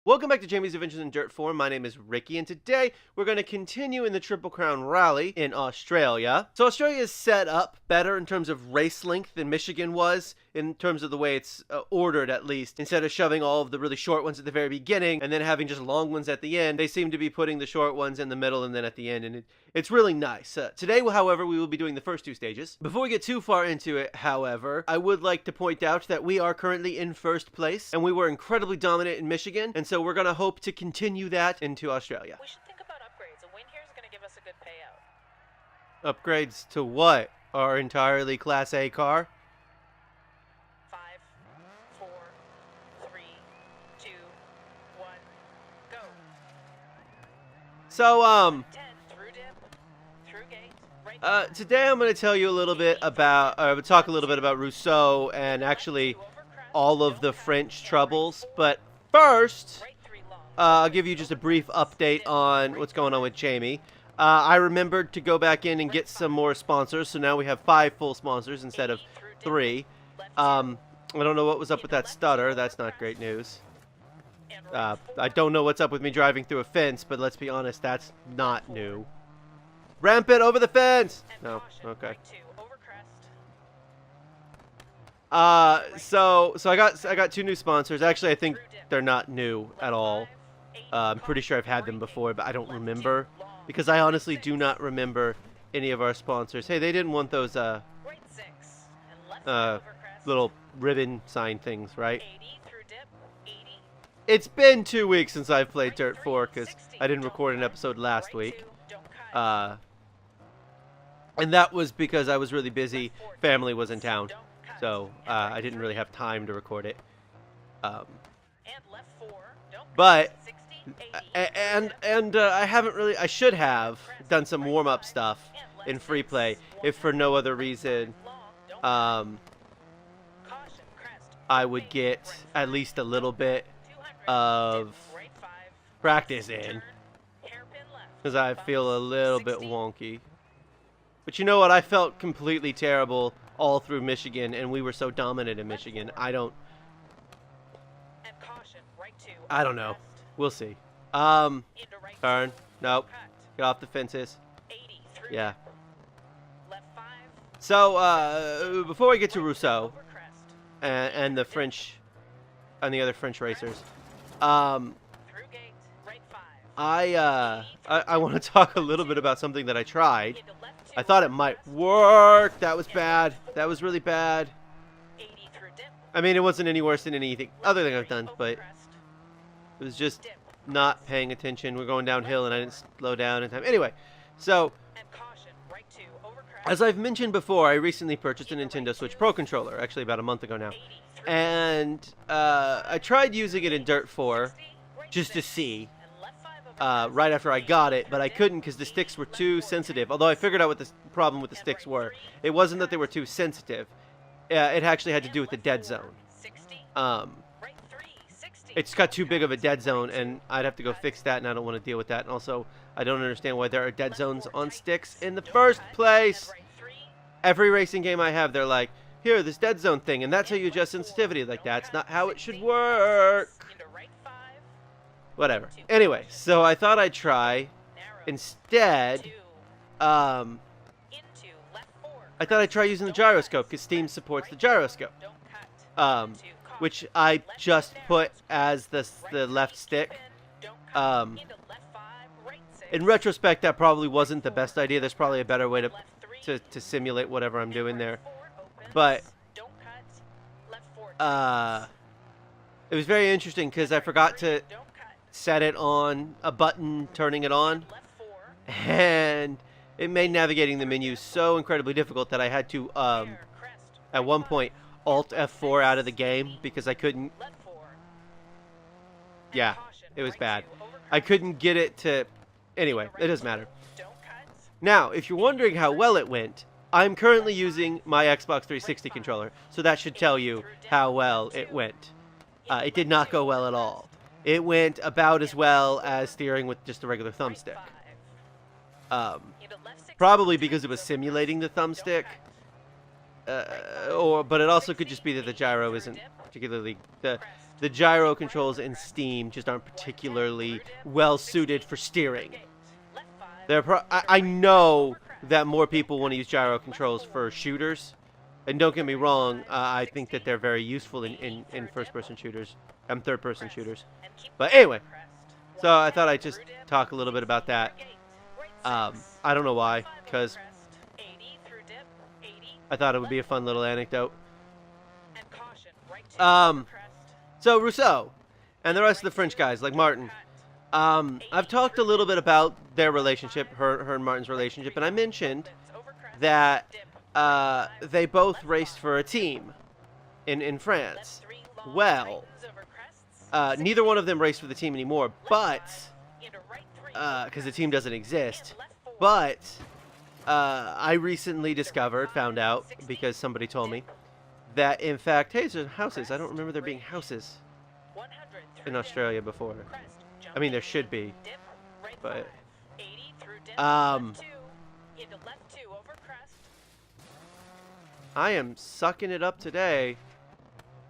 Welcome back to Jamie's Adventures in Dirt 4. My name is Ricky, and today we're going to continue in the Triple Crown Rally in Australia. So Australia is set up better in terms of race length than Michigan was, in terms of the way it's ordered at least. Instead of shoving all of the really short ones at the very beginning and then having just long ones at the end, they seem to be putting the short ones in the middle and then at the end, and it's really nice. Today, however, we will be doing the first two stages. Before we get too far into it, however, I would like to point out that we are currently in first place, and we were incredibly dominant in Michigan, and so we're going to hope to continue that into Australia. We should think about upgrades. A win here is going to give us a good payout. Upgrades to what? Our entirely Class A car? 5, 4, 3, 2, 1, go. So, 10, through dip, through gate, right. today I'm going to tell you a little bit about, talk a little bit about Rousseau and actually all of the French troubles, but first, I'll give you just a brief update on what's going on with Jamie. I remembered to go back in and get some more sponsors, so now we have 5 full sponsors instead of 3. I don't know what was up with that stutter. That's not great news. I don't know what's up with me driving through a fence, but let's be honest, that's not new. Ramp it over the fence! No, okay. So I got 2 new sponsors. Actually, I think they're not new at all. I'm pretty sure I've had them before, but I don't remember, because I honestly do not remember any of our sponsors. Hey, they didn't want those little ribbon sign things, right? It's been 2 weeks since I've played Dirt 4 because I didn't record an episode last week. And that was because I was really busy. Family was in town. So I didn't really have time to record it. But I haven't really. I should have done some warm-up stuff in free play, if for no other reason. I would get at least a little bit of practice in, because I feel a little bit wonky. But you know what? I felt completely terrible all through Michigan, and we were so dominant in Michigan. I don't know. We'll see. Turn. Nope. Get off the fences. Yeah. So, before we get to Rousseau and the French and the other French racers, I want to talk a little bit about something that I tried. I thought it might work. That was bad. That was really bad. I mean, it wasn't any worse than anything other thing I've done, but it was just not paying attention. We're going downhill, and I didn't slow down in time. Anyway, so as I've mentioned before, I recently purchased a Nintendo Switch Pro controller, actually about a month ago now, and I tried using it in Dirt 4 just to see. Right after I got it, but I couldn't because the sticks were too sensitive. Although I figured out what the problem with the sticks were. It wasn't that they were too sensitive. It actually had to do with the dead zone. It's got too big of a dead zone, and I'd have to go fix that, and I don't want to deal with that. And also, I don't understand why there are dead zones on sticks in the first place. Every racing game I have, they're like, here, this dead zone thing, and that's how you adjust sensitivity. Like, that's not how it should work. Whatever. Anyway, so I thought I'd try instead. I thought I'd try using the gyroscope because Steam supports the gyroscope, which I just put as the left stick. In retrospect, that probably wasn't the best idea. There's probably a better way to simulate whatever I'm doing there, but it was very interesting because I forgot to set it on a button turning it on, and it made navigating the menu so incredibly difficult that I had to at one point Alt F4 out of the game because I couldn't. Yeah, it was bad. I couldn't get it to. Anyway, it doesn't matter. Now, if you're wondering how well it went, I'm currently using my Xbox 360 controller, so that should tell you how well it went. It did not go well at all. It went about as well as steering with just a regular thumbstick. Probably because it was simulating the thumbstick. But it also could just be that the gyro isn't particularly... The the gyro controls in Steam just aren't particularly well suited for steering. I know that more people want to use gyro controls for shooters, and don't get me wrong, I think that they're very useful in first-person shooters, third-person shooters. But anyway, so I thought I'd just talk a little bit about that. I don't know why, because I thought it would be a fun little anecdote. So Rousseau and the rest of the French guys, like Martin, I've talked a little bit about their relationship, her and Martin's relationship, and I mentioned that they both raced for a team in France. Well, neither one of them raced for the team anymore, but because the team doesn't exist. But I recently found out, because somebody told me, that in fact, hey, there's houses. I don't remember there being houses in Australia before. I mean, there should be, but I am sucking it up today.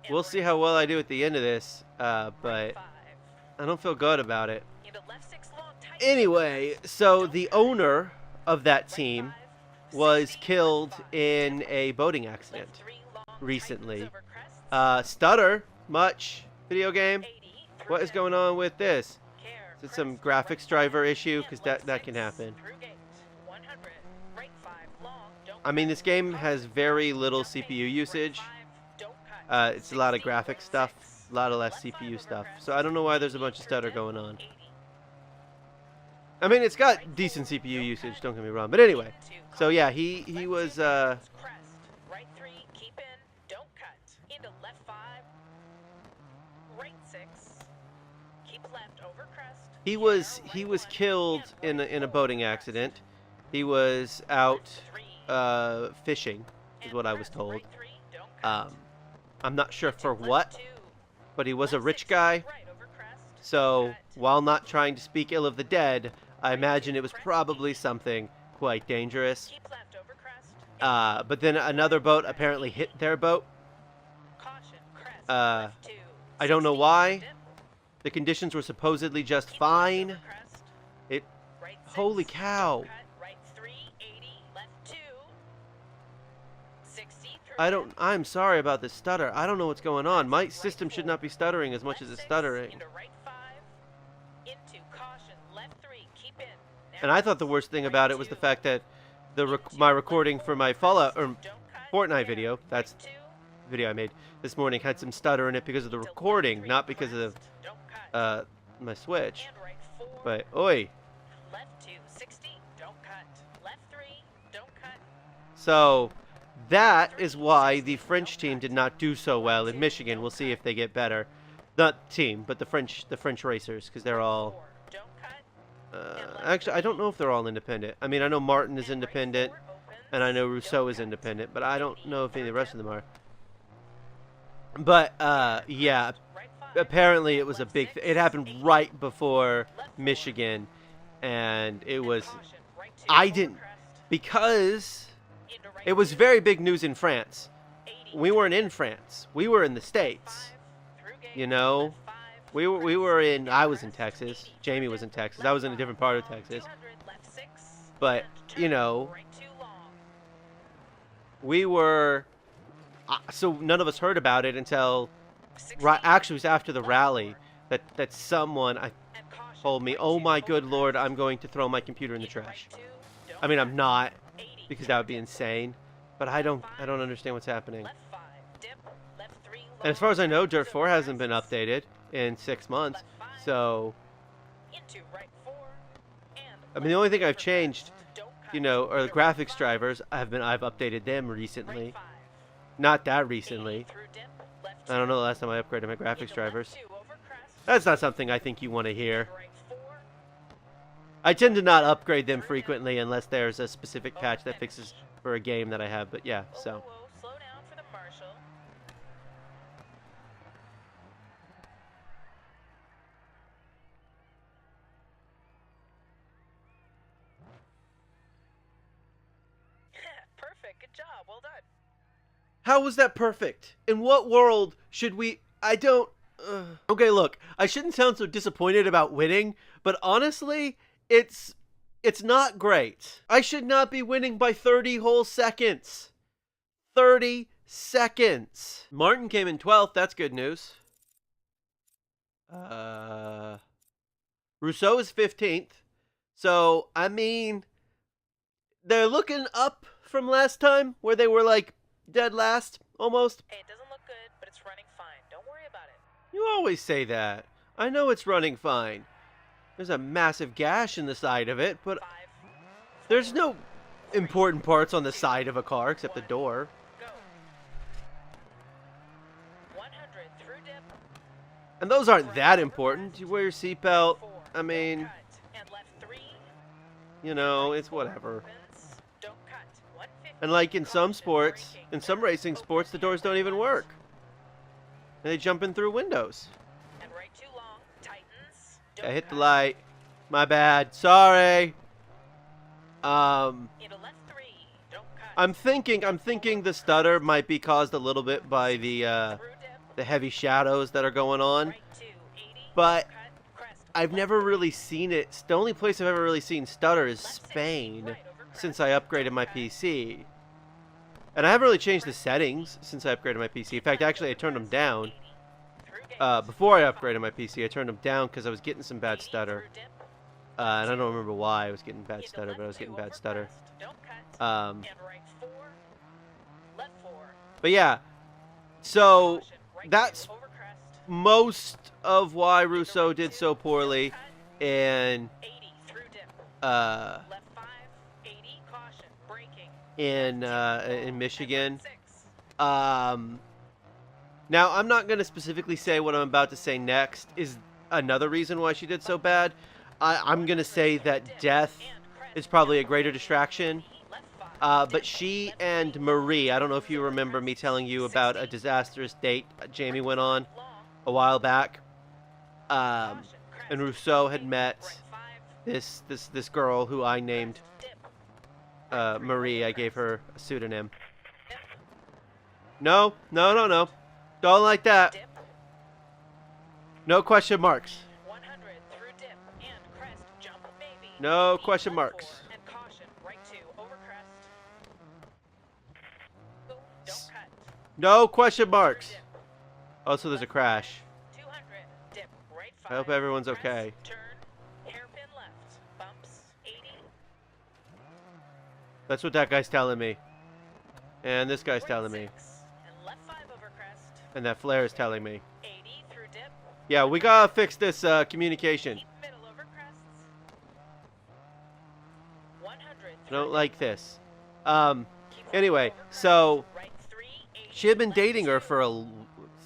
We'll see how well I do at the end of this, but I don't feel good about it. Anyway, so the owner of that team was killed in a boating accident recently. Stutter much? Video game? What is going on with this? Is it some graphics driver issue? Because that can happen. I mean, this game has very little CPU usage. It's a lot of graphics stuff, a lot of less CPU stuff. So I don't know why there's a bunch of stutter going on. I mean, it's got decent CPU usage, don't get me wrong. But anyway, so yeah, he was he was killed in a boating accident. He was out fishing, is what I was told. I'm not sure for what, but he was a rich guy. So while not trying to speak ill of the dead, I imagine it was probably something quite dangerous. But then another boat apparently hit their boat. I don't know why. The conditions were supposedly just fine. Holy cow. I'm sorry about this stutter. I don't know what's going on. My system should not be stuttering as much as it's stuttering. And I thought the worst thing about it was the fact that my recording for my Fallout or Fortnite video, that's the video I made this morning, had some stutter in it because of the recording, not because of my Switch. But oi. So that is why the French team did not do so well in Michigan. We'll see if they get better. Not team, but the French racers, because they're all. Actually, I don't know if they're all independent. I mean, I know Martin is independent, and I know Rousseau is independent, but I don't know if any of the rest of them are. But yeah, apparently it was a big. It happened right before Michigan, and it was. I didn't, because it was very big news in France. We weren't in France. We were in the States. You know, we were in. I was in Texas. Jamie was in Texas. I was in a different part of Texas. But you know, we were. So none of us heard about it until. Actually, it was after the rally that someone told me, "Oh my good lord, I'm going to throw my computer in the trash." I mean, I'm not, because that would be insane. But I don't understand what's happening. And as far as I know, DiRT 4 hasn't been updated in 6 months. So, I mean, the only thing I've changed, you know, are the graphics drivers. I've updated them recently. Not that recently. I don't know the last time I upgraded my graphics drivers. That's not something I think you want to hear. I tend to not upgrade them frequently unless there's a specific patch that fixes for a game that I have. But yeah, so. Slow down for the marshal. Perfect. Good job. Well done. How was that perfect? In what world should we... I don't... Okay, look, I shouldn't sound so disappointed about winning, but honestly, it's not great. I should not be winning by 30 whole seconds. 30 seconds. Martin came in 12th. That's good news. Rousseau is 15th. So, I mean, they're looking up from last time where they were like dead last, almost. Hey, it doesn't look good, but it's running fine. Don't worry about it. You always say that. I know it's running fine. There's a massive gash in the side of it, but 5, there's no important parts on the side of a car except the door. go. 100 through dip. And those aren't that important. You wear your seatbelt. 4, I mean, don't cut. And left 3. you know, it's whatever. Opens, don't cut. 150. And like in some Caution, sports, braking. in some racing sports, the doors don't even work. And they jump in through windows. And right too long. Tightens. I Don't hit the cut. light. My bad. Sorry. Into left 3. Don't cut. I'm thinking the stutter might be caused a little bit by the Through dip. the heavy shadows that are going on. Right 2, 80. But Cut. Crest. I've never really seen it. The only place I've ever really seen stutter is Left 6, Spain right over crest. since I upgraded my PC. And I haven't really changed the settings since I upgraded my PC. In fact, actually, I turned them down. Before I upgraded my PC, I turned them down because I was getting some bad stutter. And I don't remember why I was getting bad stutter, but I was getting bad stutter. But yeah, so that's most of why Rousseau did so poorly in in Michigan. Now, I'm not going to specifically say what I'm about to say next is another reason why she did so bad. I'm going to say that death is probably a greater distraction. But she and Marie, I don't know if you remember me telling you about a disastrous date Jamie went on a while back. And Rousseau had met this girl who I named Marie. I gave her a pseudonym. No. Don't like that. No question marks. No question marks. No question marks. Also, there's a crash. I hope everyone's okay. That's what that guy's telling me. And this guy's telling me. And that flare is telling me. Yeah, we gotta fix this communication. I don't like this. Anyway, so she had been dating her for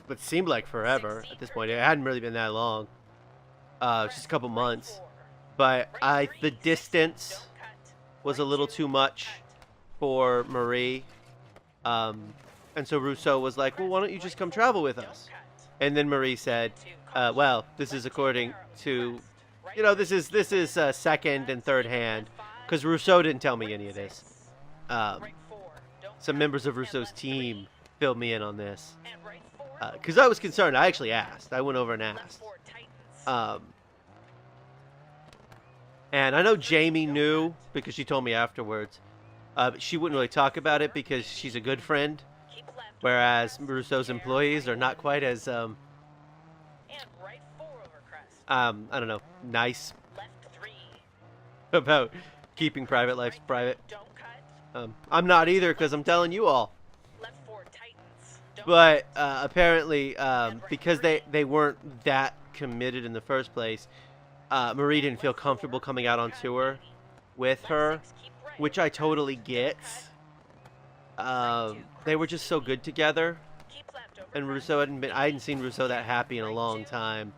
what seemed like forever at this point. It hadn't really been that long. Just a couple months. But the distance was a little too much for Marie. And so Rousseau was like, well, why don't you just come travel with us? And then Marie said, well, this is according to, this is second and third hand. Because Rousseau didn't tell me any of this. Some members of Rousseau's team filled me in on this. Because I was concerned. I actually asked. I went over and asked. And I know Jamie knew because she told me afterwards. But she wouldn't really talk about it because she's a good friend. Whereas Rousseau's employees are not quite as, I don't know, nice about keeping private lives private. I'm not either because I'm telling you all. But apparently, because they weren't that committed in the first place, Marie didn't feel comfortable coming out on tour with her, which I totally get. They were just so good together, and Rousseau I hadn't seen Rousseau that happy in a long time.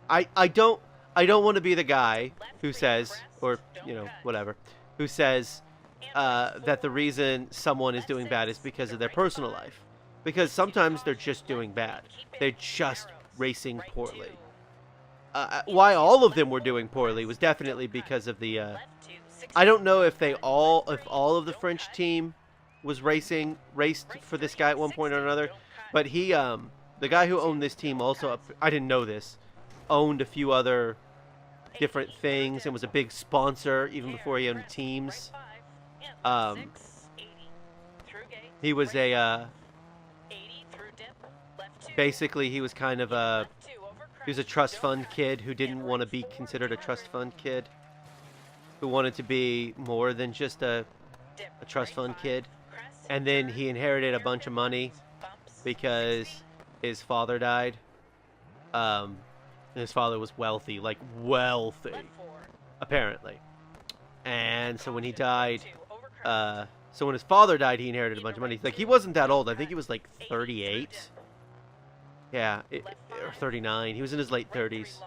I don't want to be the guy who says, or whatever, who says that the reason someone is doing bad is because of their personal life, because sometimes they're just doing bad. They're just racing poorly. Why all of them were doing poorly was definitely because of the. I don't know if all of the French team was raced for this guy at one point or another, but he The guy who owned this team also, I didn't know this, owned a few other different things and was a big sponsor even before he owned teams. He was basically he was kind of he was a trust fund kid who didn't want to be considered a trust fund kid, who wanted to be more than just a trust fund kid. And then he inherited a bunch of money because his father died. And his father was wealthy, like wealthy, apparently. And so when he died, so when his father died, he inherited a bunch of money. Like, he wasn't that old. I think he was like 38. Yeah, or 39. He was in his late 30s.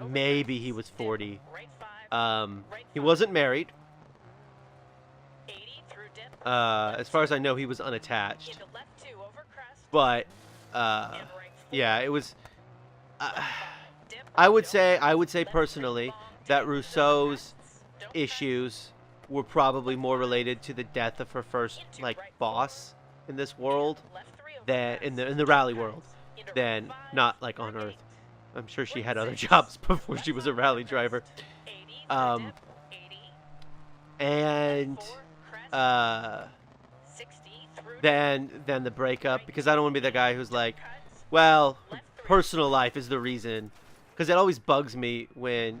Maybe he was 40. He wasn't married. As far as I know, he was unattached. But, yeah, it was... I would say personally that Rousseau's issues were probably more related to the death of her first, like, boss in this world than in the rally world, than not like on Earth. I'm sure she had other jobs before she was a rally driver. And then the breakup, because I don't want to be the guy who's like, well, personal life is the reason, because it always bugs me when...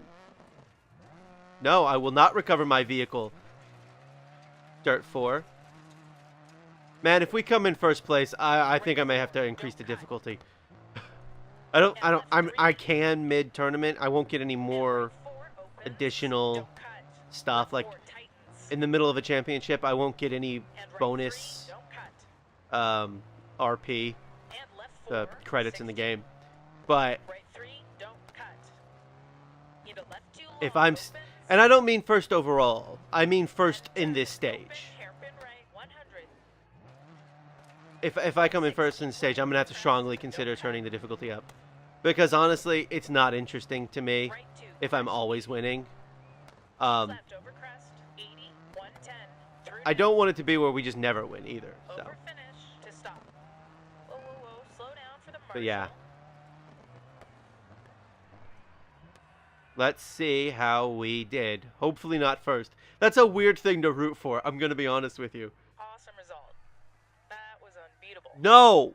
No, I will not recover my vehicle. Dirt 4. Man, if we come in first place, I think I may have to increase the difficulty. I can mid-tournament. I won't get any more additional stuff. Like, in the middle of a championship, I won't get any bonus RP, credits in the game. But if I'm... And I don't mean first overall. I mean first in this stage. If I come in first in the stage, I'm going to have to strongly consider turning the difficulty up. Because honestly, it's not interesting to me if I'm always winning. I don't want it to be where we just never win either. So. But yeah. Let's see how we did. Hopefully not first. That's a weird thing to root for. I'm going to be honest with you. Awesome result. That was unbeatable. No.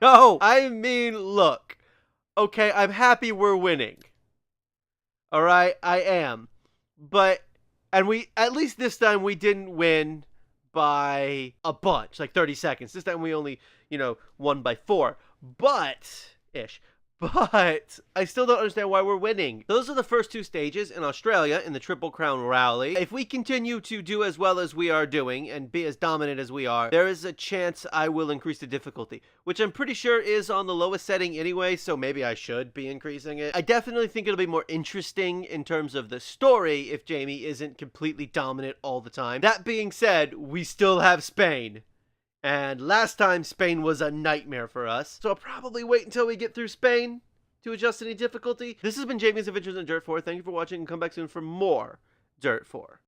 No. I mean, look. Okay, I'm happy we're winning. All right, I am. But, and we, at least this time we didn't win by a bunch, like 30 seconds. This time we only, won by 4. But I still don't understand why we're winning. Those are the first 2 stages in Australia in the Triple Crown Rally. If we continue to do as well as we are doing and be as dominant as we are, there is a chance I will increase the difficulty, which I'm pretty sure is on the lowest setting anyway, so maybe I should be increasing it. I definitely think it'll be more interesting in terms of the story if Jamie isn't completely dominant all the time. That being said, we still have Spain. And last time, Spain was a nightmare for us. So I'll probably wait until we get through Spain to adjust any difficulty. This has been Jamie's Adventures in Dirt 4. Thank you for watching, and come back soon for more Dirt 4.